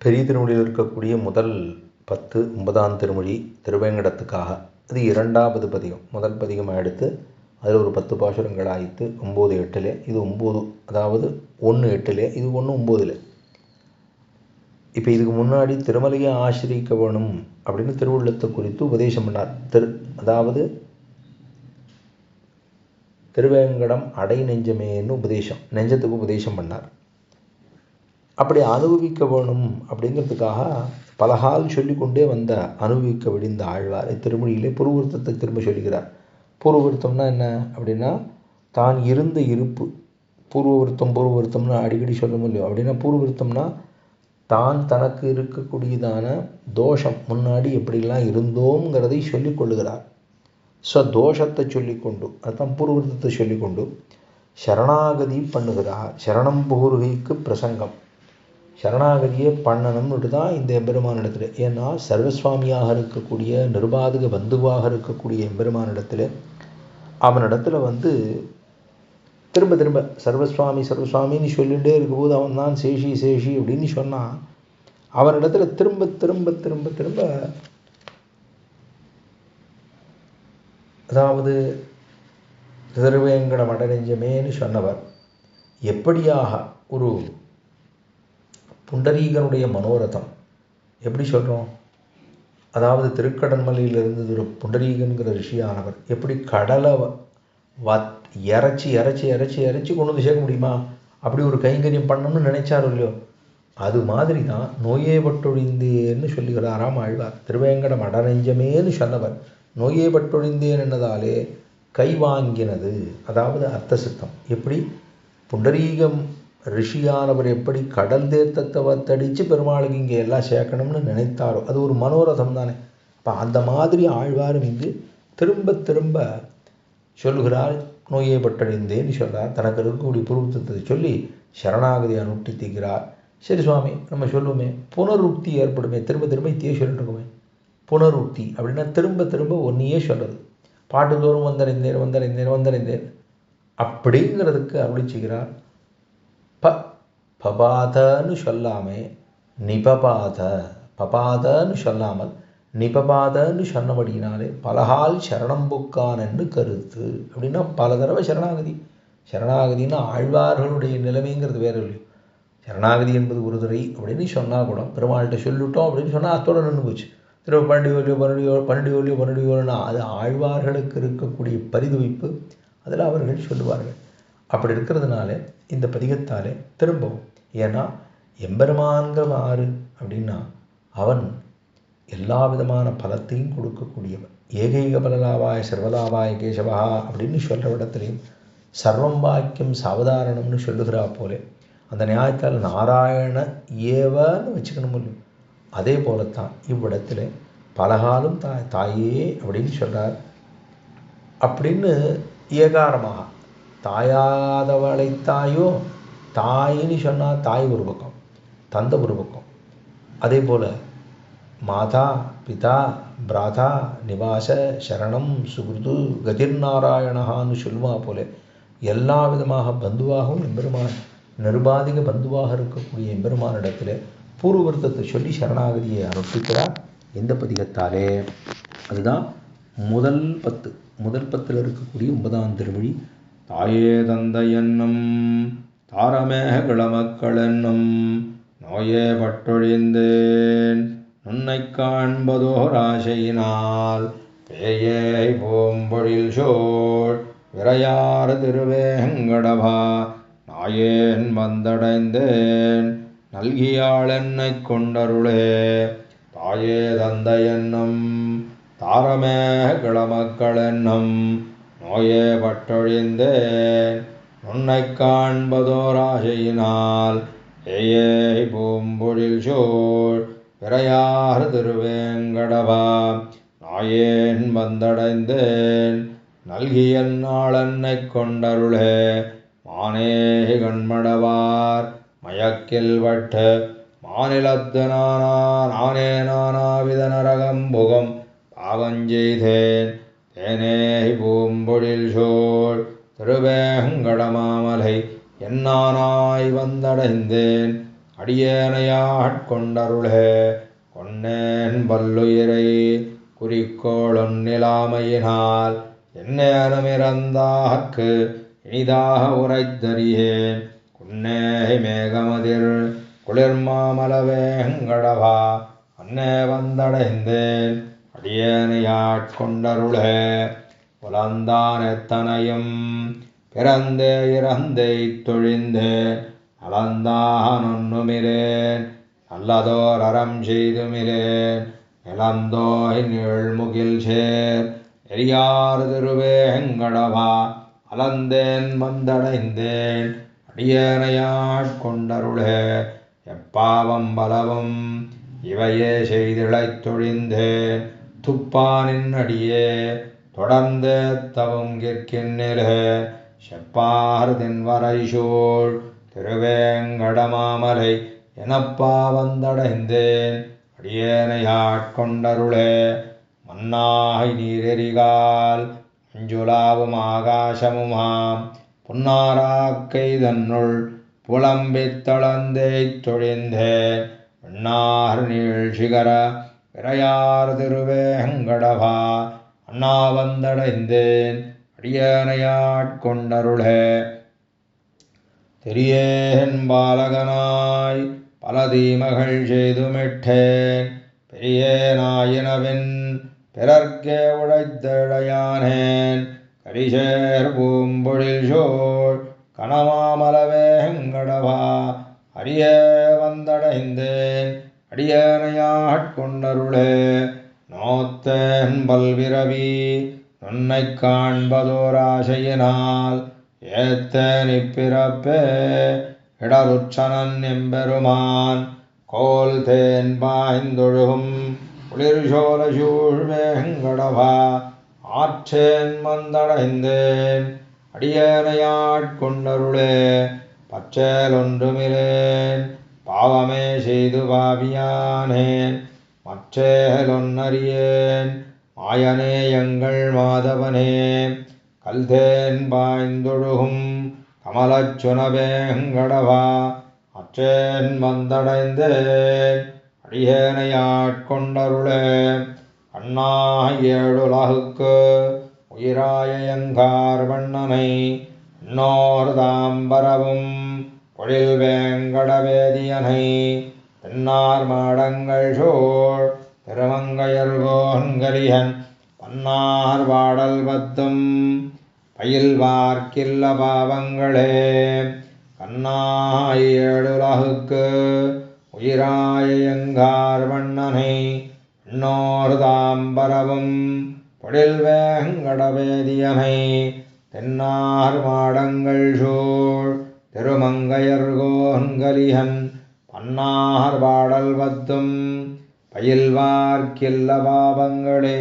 பெரிய திருமொழியில் இருக்கக்கூடிய முதல் 10 9ஆம் திருமொழி திருவேங்கடத்துக்காக. அது 2வது பதிகம். முதல் பதிகமாக எடுத்து அதில் ஒரு 10 பாசுரங்கள் ஆயிட்டு 9 8ல், இது 9, அதாவது 1 8ல், இது 1 9ல். இப்போ இதுக்கு முன்னாடி திருமலையை ஆசிரிக்க வேணும் அப்படின்னு திருவுள்ளத்தை குறித்து உபதேசம் பண்ணார். அதாவது திருவேங்கடம் அடை நெஞ்சமேன்னு உபதேசம், நெஞ்சத்துக்கு உபதேசம் பண்ணார். அப்படி அனுபவிக்க வேணும் அப்படிங்கிறதுக்காக பலகால் சொல்லிக்கொண்டே வந்த அனுபவிக்க விடிந்த ஆழ்வார் திருமொழியிலே பூர்வவிருத்தத்தை திரும்ப சொல்லுகிறார். பூர்வவிருத்தம்னா என்ன அப்படின்னா, தான் இருந்த இருப்பு. பூர்வவிருத்தம்னு அடிக்கடி சொல்ல முடியும். அப்படின்னா பூர்வவிருத்தம்னா தான் தனக்கு இருக்கக்கூடியதான தோஷம், முன்னாடி எப்படிலாம் இருந்தோங்கிறதை சொல்லிக் கொள்ளுகிறார். தோஷத்தை சொல்லிக்கொண்டு, அதுதான் பூர்வவிருத்தத்தை சொல்லிக்கொண்டு சரணாகதி பண்ணுகிறார். சரணம் புகுருகைக்கு பிரசங்கம், சரணாகதியை பண்ணணும்னுட்டு தான் இந்த எம்பெருமானிடத்தில். ஏன்னா சர்வஸ்வாமியாக இருக்கக்கூடிய நிருபாதக பந்துவாக இருக்கக்கூடிய எம்பெருமானிடத்தில், அவனிடத்தில் திரும்ப திரும்ப சர்வஸ்வாமின்னு சொல்லிகிட்டே இருக்கும்போது அவன் தான் சேஷி அப்படின்னு சொன்னான். அவனிடத்துல திரும்ப திரும்ப திரும்ப திரும்ப, அதாவது திருவேங்கட மடநெஞ்சமேன்னு சொன்னவர் எப்படியாக ஒரு புண்டரீகனுடைய மனோரதம் எப்படி சொல்கிறோம், அதாவது திருக்கடன்மலையிலிருந்து ஒரு புண்டரீகன்கிற ரிஷியானவர் எப்படி கடலை இறைச்சி கொண்டு வந்து சேர்க்க முடியுமா, அப்படி ஒரு கைங்கரியம் பண்ணணும்னு நினைச்சாரோ இல்லையோ, அது மாதிரி தான் நோயே பட்டொழிந்தேன்னு சொல்லுகிறாராம் ஆழ்வார். திருவேங்கட மடநெஞ்சமேன்னு சொன்னவர் நோயே பட்டொழிந்தேன் என்னதாலே கை வாங்கினது, அதாவது அர்த்த சித்தம். எப்படி புண்டரீகம் ரிஷியானவர் எப்படி கடல் தேர்த்தத்தை வத்தடித்து பெருமாளுக்கு இங்கே எல்லாம் சேர்க்கணும்னு நினைத்தாரோ, அது ஒரு மனோரதம் தானே. அப்போ அந்த மாதிரி ஆழ்வாரும் இங்கு திரும்ப திரும்ப சொல்லுகிறார். நோயை பட்டடைந்தேன்னு சொல்கிறார். தனக்கு இருக்கக்கூடிய பூர்வத்தை சொல்லி சரணாகதி அனுஷ்டிக்கிறார். சரி சுவாமி, நம்ம சொல்லுவோமே புனருக்தி ஏற்படுமே, திரும்ப திரும்ப இத்தையே சொல்லிட்டு இருக்கோமே. புனருக்தி அப்படின்னா திரும்ப திரும்ப ஒன்றையே சொல்கிறது. பாட்டுதோறும் வந்தடைந்தேன் அப்படிங்கிறதுக்கு அருளி செய்கிறார். பபாதன்னு சொல்லாமே பபாதன்னு சொல்லாமல் நிபபாதன்னு சொன்னபடினாலே பலகால் சரணம் புக்கான்னு கருத்து. அப்படின்னா பல தடவை சரணாகதின்னா ஆழ்வார்களுடைய நிலைமைங்கிறது வேற இல்லையோ. சரணாகதி என்பது ஒரு துறை அப்படின்னு சொன்னால் கூட, பெருமாள்கிட்ட சொல்லிட்டோம் அப்படின்னு சொன்னால் அத்தோட நின்று போச்சு. திரும்ப பன்னெண்டு அது ஆழ்வார்களுக்கு இருக்கக்கூடிய பரிதுவைப்பு, அதில் அவர்கள் சொல்லுவார்கள். அப்படி இருக்கிறதுனால இந்த பதிகத்தாலே திரும்பவும், ஏன்னா எம்பெருமான்கிற ஆறு அப்படின்னா அவன் எல்லா விதமான பலத்தையும் கொடுக்கக்கூடியவன். ஏகைக பலலாவாய சர்வலாவாய கேசவா அப்படின்னு சொல்கிற இடத்துலையும் சர்வம் வாக்கியம் சாவதாரணம்னு சொல்லுகிறா போலே அந்த நியாயத்தால் நாராயண ஏவன்னு வச்சுக்கணும் முடியும். அதே போலத்தான் இவ்விடத்தில் பலகாலும் தாயே அப்படின்னு சொல்கிறார். அப்படின்னு ஏகாரமாக தாயாதவளை தாயோ, தாயின்னு சொன்னால் தாய் ஒரு பக்கம், தந்தை ஒரு பக்கம். அதே போல் மாதா பிதா பிராதா நிவாச சரணம் சுகிருது கதிர்நாராயணகான்னு சொல்லுவா போல எல்லா விதமாக பந்துவாகவும் எம்பெருமான் நிருபாதிக பந்துவாக இருக்கக்கூடிய எம்பெருமானிடத்தில் பூர்வவிருத்தத்தை சொல்லி சரணாகதியை அனுஷ்டிக்கிறார் இந்த பதிகத்தாலே. அதுதான் முதல் 10 இருக்கக்கூடிய 9ஆம் திருமொழி. தாயே தந்தை என்னும் தாரமேக கிளமக்கள் என்னும் நோயே பட்டொழிந்தேன் நுன்னை காண்பதோர் ஆசையினால் பேயே பூம்பொழில் சோழ் விரையாறு திருவேங்கடவா நாயேன் வந்தடைந்தேன் நல்கியாள் என்னை கொண்டருளே. தாயே தந்தை என்னும் தாரமேக கிளமக்கள் என்னும் நோயே பட்டொழிந்தேன் நுன்னை காண்பதோர் ஆசையினால் ஏயே பூம்பொழில் சோழ் விரையாறு திருவேங்கடவா நாயேன் வந்தடைந்தேன் நல்கியல் நாளென்னை கொண்டருளே. மானே கண்மடவார் மயக்கில் வட்டு மாநிலத்து நானே நானாவித நரகம்புகம் பாவஞ்செய்தேன் தேனே பூம்பொழில் சோழ் திருவேங்கடமாமலை என்னானாய் வந்தடைந்தேன் அடியேனையாட்கொண்டருளே. கொன்னேன் பல்லுயிரை குறிக்கோளொன்னிலாமையினால் என்னேனுமிறந்தார்க்கு இனிதாக உரைத்தறியேன். குன்னேய் மேகமதிர் குளிர்மாமலவேங்கடவா அன்னே வந்தடைந்தேன் அடியேனையாட்கொண்டருளே. புலந்தான் எத்தனையும் பிறந்தே இறந்தைத் தொழிந்தேன் நலந்தான் ஒன்னுமிலேன் நல்லதோர் அறம் செய்துமிலேன். நிலந்தோய் நீழ்முகில் சேர் நெறியார் திருவேங்கடவா அலந்தேன் வந்தடைந்தேன் அடியேனையாட்கொண்டருளே. எப்பாவம் பலவும் இவையே செய்திழைத்தொழிந்தேன் துப்பானின் அடியே தொடர்ந்தே தவும் கிற்கின்னிலே. செப்பார் தின்வரை சூழ் திருவேங்கடமாமலை எனப்பா வந்தடைந்தேன் அடியேனையாட்கொண்டருளே. மன்னாய் நீரெறிகால் மஞ்சுளாவும் ஆகாசமுமாம் புன்னாராக்கை தன்னுள் புலம்பித் தளர்ந்தேய்த் தொழிந்தேன் விண்ணார் நீழ்சிகர விரையார் திருவேங்கடவா அண்ணா வந்தடைந்தேன் அடியேனையாட்கொண்டருளே. தெரியேன் பாலகனாய் பல தீமகள் செய்துமிட்டேன் பெரியேனாயினவின் பிறர்க்கே உழைத்தழையானேன். கரிசேர் பூம்பொழில் சோழ் கனமாமலவேங்கடவா அரியே வந்தடைந்தேன் அடியேனையாட்கொண்டருளே. நோத்தேன் பல்விரவி நுன்னைக் காண்பதோராசையினால் ஏத்தேன் இப்பிறப்பே இடருச்சனன் எம்பெருமான். கோல் தேன் பாய்ந்தொழுகும் குளிர்சோல சூழ்வேங்கடவா ஆற்றேன் வந்தடைந்தேன் அடியேனையாட்கொண்டருளே. பச்சேல் ஒன்றுமிலேன் பாவமே செய்து பாவியானேன் மற்றேலொன்னறியேன் மாயனே எங்கள் மாதவனே. கல்தேன் பாய்ந்தொழுகும் கமலச் சுனவேங்கடவா அற்றேன் வந்தடைந்தேன் அடியேனையாட்கொண்டருளே. அண்ணாய் ஏழுலகுக்கு உயிராயங்கார் வண்ணனை இன்னோர் தாம்பரவும் பொழில் வேங்கடவேதியனை தென்னார் மாடங்கள் சோழ் திருமங்கையர்கோன்கலியன் பன்னார் பாடல் பத்தும் பயில்வார்க்கில்ல பாவங்களே. கண்ணாய் ஏழுலகுக்கு உயிராயங்கார் வண்ணனை இன்னோர் தாம்பரவும் பொழில் வேங்கடவேதியனை தென்னார் மாடங்கள் சூழ் திருமங்கையர்கோன்கலியன் பன்னார் பாடல் பத்தும் பயில்வார்க்கில்ல பாவங்களே.